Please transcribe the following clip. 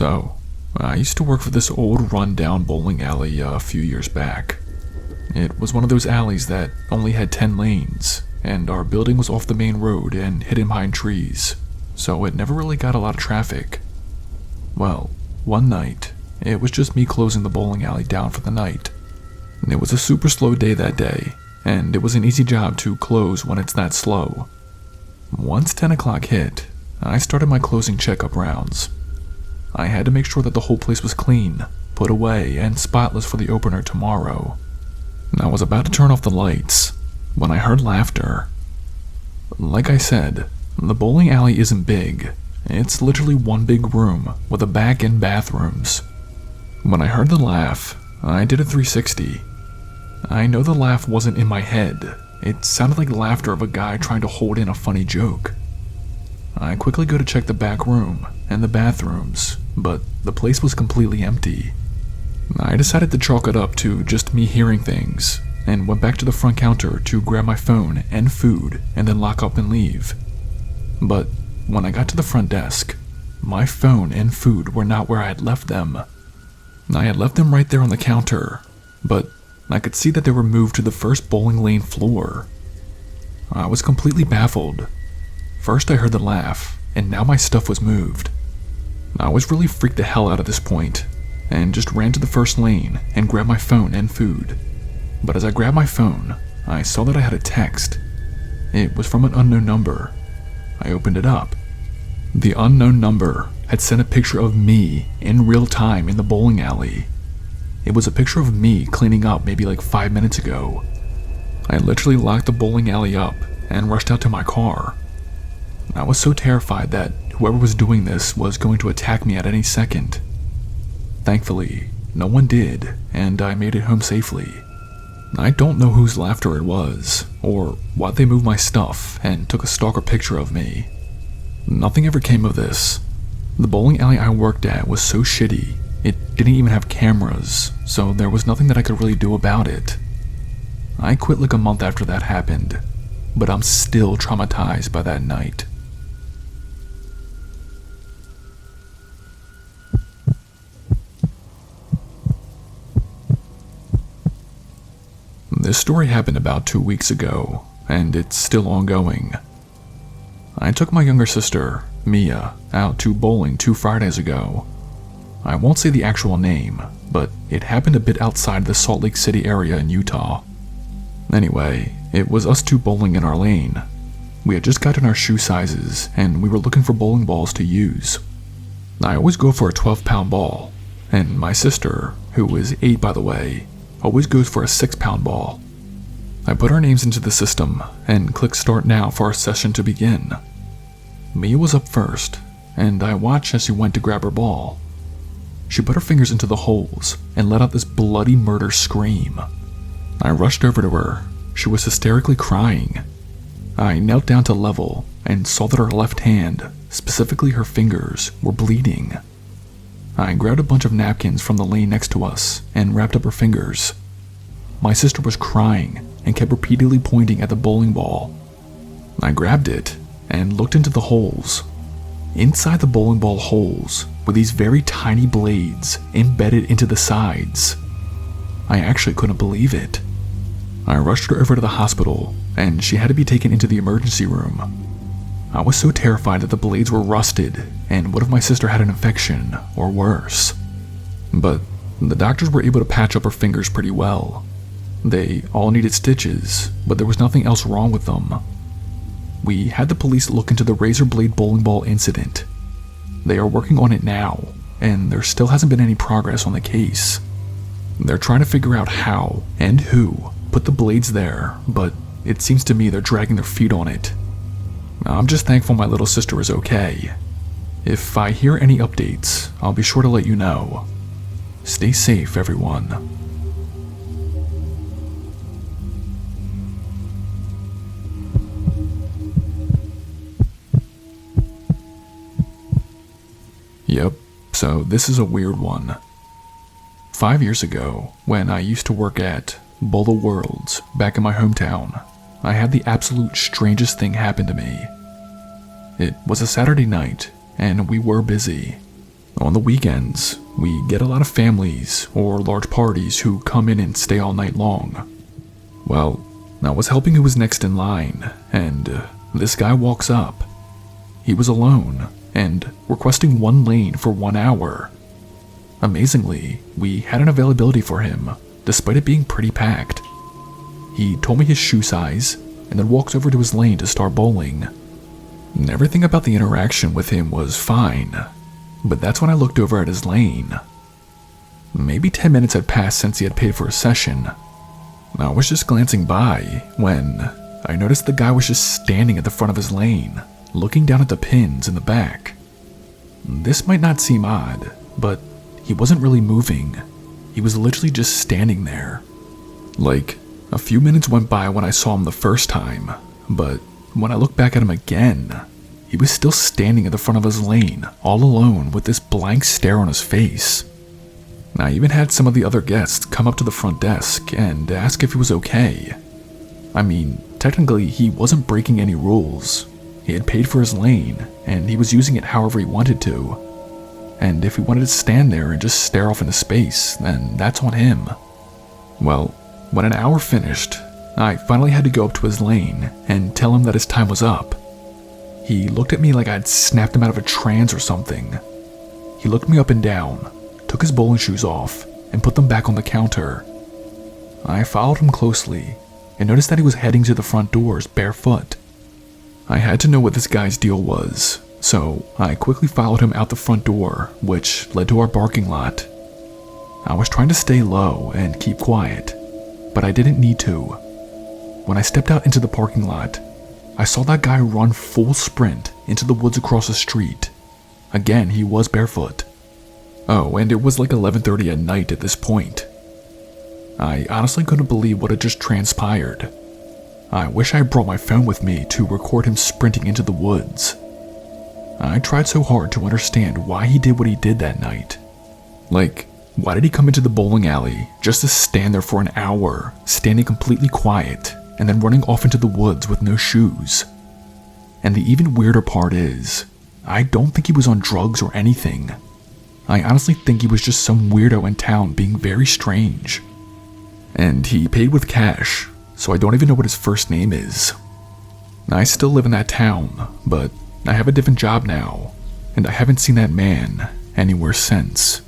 So, I used to work for this old run-down bowling alley a few years back. It was one of those alleys that only had 10 lanes, and our building was off the main road and hidden behind trees, so it never really got a lot of traffic. Well, one night, it was just me closing the bowling alley down for the night. It was a super slow day that day, and it was an easy job to close when it's that slow. Once 10 o'clock hit, I started my closing checkup rounds. I had to make sure that the whole place was clean, put away, and spotless for the opener tomorrow. I was about to turn off the lights when I heard laughter. Like I said, the bowling alley isn't big. It's literally one big room with a back and bathrooms. When I heard the laugh, I did a 360. I know the laugh wasn't in my head. It sounded like laughter of a guy trying to hold in a funny joke. I quickly go to check the back room and the bathrooms, but the place was completely empty. I decided to chalk it up to just me hearing things, and went back to the front counter to grab my phone and food and then lock up and leave. But when I got to the front desk, my phone and food were not where I had left them. I had left them right there on the counter, but I could see that they were moved to the first bowling lane floor. I was completely baffled. First I heard the laugh, and now my stuff was moved. I was really freaked the hell out at this point, and just ran to the first lane and grabbed my phone and food. But as I grabbed my phone, I saw that I had a text. It was from an unknown number. I opened it up. The unknown number had sent a picture of me in real time in the bowling alley. It was a picture of me cleaning up maybe like 5 minutes ago. I literally locked the bowling alley up and rushed out to my car. I was so terrified that whoever was doing this was going to attack me at any second. Thankfully, no one did, and I made it home safely. I don't know whose laughter it was, or why they moved my stuff and took a stalker picture of me. Nothing ever came of this. The bowling alley I worked at was so shitty, it didn't even have cameras, so there was nothing that I could really do about it. I quit like a month after that happened, but I'm still traumatized by that night. This story happened about 2 weeks ago, and it's still ongoing. I took my younger sister, Mia, out to bowling 2 Fridays ago. I won't say the actual name, but it happened a bit outside the Salt Lake City area in Utah. Anyway, it was us 2 bowling in our lane. We had just gotten our shoe sizes, and we were looking for bowling balls to use. I always go for a 12-pound ball, and my sister, who is 8 by the way, always goes for a 6-pound ball. I put our names into the system and click start now for our session to begin. Mia was up first, and I watched as she went to grab her ball. She put her fingers into the holes and let out this bloody murder scream. I rushed over to her. She was hysterically crying. I knelt down to level and saw that her left hand, specifically her fingers, were bleeding. I grabbed a bunch of napkins from the lane next to us and wrapped up her fingers. My sister was crying and kept repeatedly pointing at the bowling ball. I grabbed it and looked into the holes. Inside the bowling ball holes were these very tiny blades embedded into the sides. I actually couldn't believe it. I rushed her over to the hospital, and she had to be taken into the emergency room. I was so terrified that the blades were rusted, and what if my sister had an infection, or worse? But the doctors were able to patch up her fingers pretty well. They all needed stitches, but there was nothing else wrong with them. We had the police look into the razor blade bowling ball incident. They are working on it now, and there still hasn't been any progress on the case. They're trying to figure out how and who put the blades there, but it seems to me they're dragging their feet on it. I'm just thankful my little sister is okay. If I hear any updates, I'll be sure to let you know. Stay safe, everyone. Yep, so this is a weird one. 5 years ago, when I used to work at Bowl of Worlds back in my hometown, I had the absolute strangest thing happen to me. It was a Saturday night, and we were busy. On the weekends, we get a lot of families or large parties who come in and stay all night long. Well, I was helping who was next in line, and this guy walks up. He was alone and requesting 1 lane for 1 hour. Amazingly, we had an availability for him, despite it being pretty packed. He told me his shoe size, and then walked over to his lane to start bowling. Everything about the interaction with him was fine, but that's when I looked over at his lane. Maybe 10 minutes had passed since he had paid for a session. I was just glancing by when I noticed the guy was just standing at the front of his lane, looking down at the pins in the back. This might not seem odd, but he wasn't really moving. He was literally just standing there. Like, a few minutes went by when I saw him the first time, but when I looked back at him again, he was still standing at the front of his lane, all alone with this blank stare on his face. I even had some of the other guests come up to the front desk and ask if he was okay. I mean, technically he wasn't breaking any rules. He had paid for his lane, and he was using it however he wanted to. And if he wanted to stand there and just stare off into space, then that's on him. Well, when an hour finished, I finally had to go up to his lane and tell him that his time was up. He looked at me like I'd snapped him out of a trance or something. He looked me up and down, took his bowling shoes off, and put them back on the counter. I followed him closely and noticed that he was heading to the front doors barefoot. I had to know what this guy's deal was, so I quickly followed him out the front door, which led to our parking lot. I was trying to stay low and keep quiet, but I didn't need to. When I stepped out into the parking lot, I saw that guy run full sprint into the woods across the street. Again, he was barefoot. Oh, and it was like 11:30 at night at this point. I honestly couldn't believe what had just transpired. I wish I had brought my phone with me to record him sprinting into the woods. I tried so hard to understand why he did what he did that night. Like, why did he come into the bowling alley just to stand there for an hour, standing completely quiet, and then running off into the woods with no shoes? And the even weirder part is, I don't think he was on drugs or anything. I honestly think he was just some weirdo in town being very strange. And he paid with cash, so I don't even know what his first name is. I still live in that town, but I have a different job now, and I haven't seen that man anywhere since.